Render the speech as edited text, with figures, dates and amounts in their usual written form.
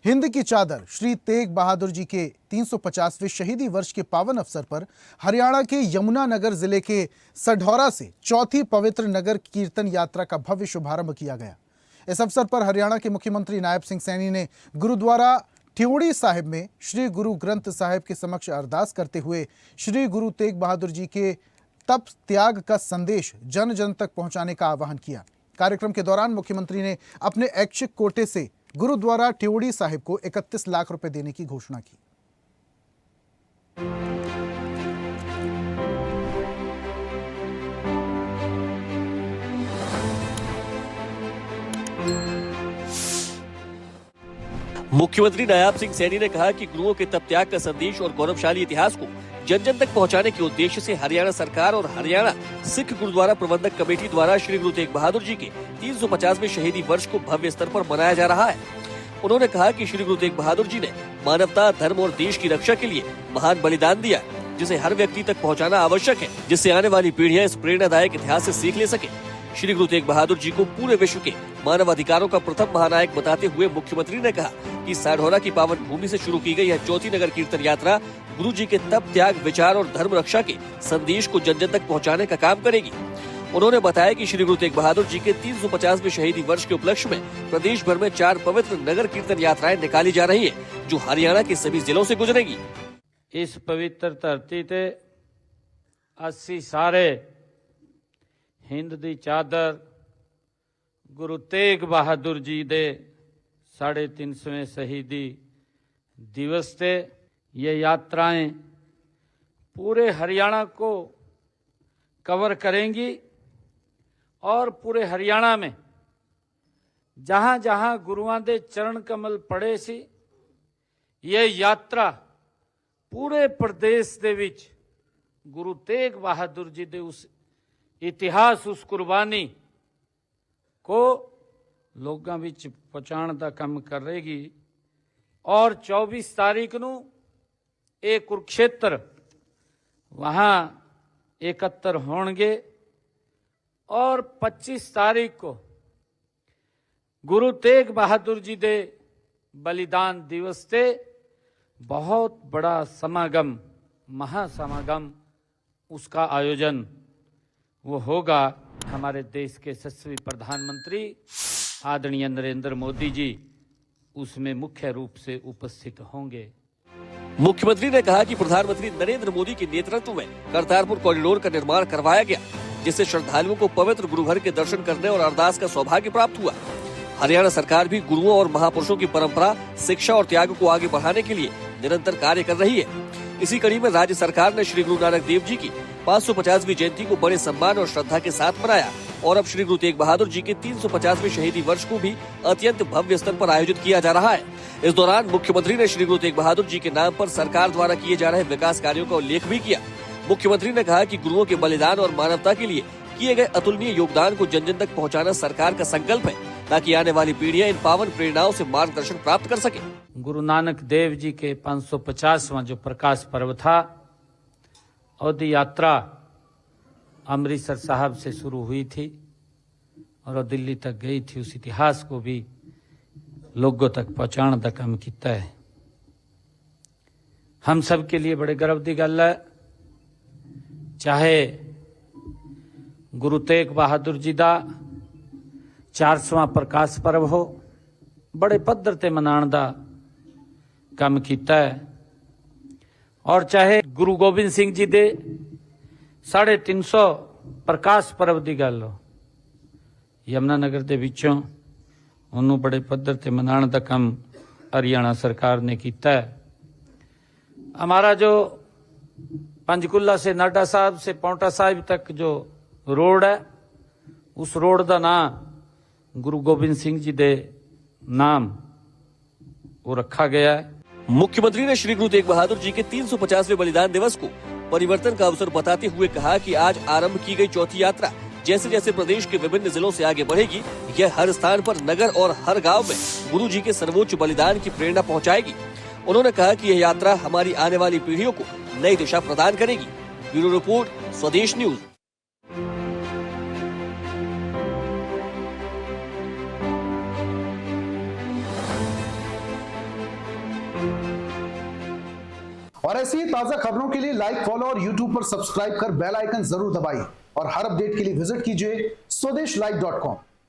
हिंद की चादर श्री तेग बहादुर जी के 350वें शहीदी वर्ष के पावन अवसर पर हरियाणा के यमुनानगर जिले के सढौरा से चौथी पवित्र नगर कीर्तन यात्रा का भव्य शुभारंभ किया गया। इस अवसर पर हरियाणा के मुख्यमंत्री नायब सिंह सैनी ने गुरुद्वारा ठियोड़ी साहिब में श्री गुरु ग्रंथ साहिब के समक्ष अरदास करते हुए श्री गुरु तेग बहादुर जी के तप त्याग का संदेश जन जन तक पहुंचाने का आह्वान किया। कार्यक्रम के दौरान मुख्यमंत्री ने अपने ऐच्छिक कोटे से गुरुद्वारा ठियोड़ी साहिब को 31 लाख रुपए देने की घोषणा की। मुख्यमंत्री नायब सिंह सैनी ने कहा कि गुरुओं के तप त्याग का संदेश और गौरवशाली इतिहास को जन जन तक पहुंचाने के उद्देश्य से हरियाणा सरकार और हरियाणा सिख गुरुद्वारा प्रबंधक कमेटी द्वारा श्री गुरु तेग बहादुर जी के 350वें शहीदी वर्ष को भव्य स्तर पर मनाया जा रहा है। उन्होंने कहा कि श्री गुरु तेग बहादुर जी ने मानवता, धर्म और देश की रक्षा के लिए महान बलिदान दिया, जिसे हर व्यक्ति तक पहुँचाना आवश्यक है, जिससे आने वाली पीढ़ियाँ इस प्रेरणादायक इतिहास से सीख ले सके। श्री गुरु तेग बहादुर जी को पूरे विश्व के मानव अधिकारों का प्रथम महानायक बताते हुए मुख्यमंत्री ने कहा कि साढौरा की पावन भूमि से शुरू की गई यह चौथी नगर कीर्तन यात्रा गुरु जी के तप त्याग, विचार और धर्म रक्षा के संदेश को जन जन तक पहुंचाने का काम करेगी। उन्होंने बताया कि श्री गुरु तेग बहादुर जी के 350वें शहीदी वर्ष के उपलक्ष्य में प्रदेश भर में 4 पवित्र नगर कीर्तन यात्राएं निकाली जा रही है, जो हरियाणा के सभी जिलों से गुजरेगी। इस पवित्र धरती ते 80 सारे हिंद दी चादर गुरु तेग बहादुर जी दे 350वें शहीदी दिवस ते ये यात्राएं पूरे हरियाणा को कवर करेंगी और पूरे हरियाणा में जहां जहां गुरुआं दे चरण कमल पड़े सी ये यात्रा पूरे प्रदेश दे विच गुरु तेग बहादुर जी दे उस इतिहास, उस कुर्बानी को लोगों विच पहुंचाने का काम करेगी। और 24 तारीख नू एक कुरुक्षेत्र वहां 71 होंगे और 25 तारीख को गुरु तेग बहादुर जी दे बलिदान दिवस से बहुत बड़ा समागम, महासमागम उसका आयोजन वो होगा। हमारे देश के यशस्वी प्रधानमंत्री आदरणीय नरेंद्र मोदी जी उसमें मुख्य रूप से उपस्थित होंगे। मुख्यमंत्री ने कहा कि प्रधानमंत्री नरेंद्र मोदी के नेतृत्व में करतारपुर कॉरिडोर का निर्माण करवाया गया, जिससे श्रद्धालुओं को पवित्र गुरुघर के दर्शन करने और अरदास का सौभाग्य प्राप्त हुआ। हरियाणा सरकार भी गुरुओं और महापुरुषों की परंपरा, शिक्षा और त्याग को आगे बढ़ाने के लिए निरंतर कार्य कर रही है। इसी कड़ी में राज्य सरकार ने श्री गुरु नानक देव जी की 550वीं जयंती को बड़े सम्मान और श्रद्धा के साथ मनाया और अब श्री गुरु तेग बहादुर जी के 350वें शहीदी वर्ष को भी अत्यंत भव्य स्तर पर आयोजित किया जा रहा है। इस दौरान मुख्यमंत्री ने श्री गुरु तेग बहादुर जी के नाम पर सरकार द्वारा किए जा रहे विकास कार्यों का उल्लेख भी किया। मुख्यमंत्री ने कहा कि गुरुओं के बलिदान और मानवता के लिए किए गए अतुलनीय योगदान को जन जन तक पहुँचाना सरकार का संकल्प है, ताकि आने वाली पीढ़ियां इन पावन प्रेरणाओं से मार्गदर्शन प्राप्त कर सके। गुरु नानक देव जी के 550वां जो प्रकाश पर्व था, औदी यात्रा अमृतसर साहब से शुरू हुई थी और दिल्ली तक गई थी। उस इतिहास को भी लोगों तक पहुंचाने का काम किया है। हम सब के लिए बड़े गर्व की गल है, चाहे गुरु तेग बहादुर जी का 400वां प्रकाश पर्व हो, बड़े पद्धर ते मनाने का काम किया है, और चाहे गुरु गोबिंद सिंह जी दे 350 प्रकाश पर्व की गल हो, यमुनानगर दे विचों उन्होंने बड़े पद्धर ते मनाने का काम हरियाणा सरकार ने किया है। हमारा जो पंचकुला से नाडा साहब से पांवटा साहिब तक जो रोड है, उस रोड का नाम गुरु गोबिंद सिंह जी दे नाम वो रखा गया है। मुख्यमंत्री ने श्री गुरु तेग बहादुर जी के 350वें बलिदान दिवस को परिवर्तन का अवसर बताते हुए कहा कि आज आरंभ की गई चौथी यात्रा जैसे जैसे प्रदेश के विभिन्न जिलों से आगे बढ़ेगी, यह हर स्थान पर, नगर और हर गांव में गुरु जी के सर्वोच्च बलिदान की प्रेरणा पहुंचाएगी। उन्होंने कहा कि यह यात्रा हमारी आने वाली पीढ़ियों को नई दिशा प्रदान करेगी। ब्यूरो रिपोर्ट, स्वदेश न्यूज। और ऐसी ही ताजा खबरों के लिए लाइक, फॉलो और यूट्यूब पर सब्सक्राइब कर बेल आइकन जरूर दबाइए और हर अपडेट के लिए विजिट कीजिए स्वदेशलाइव.com।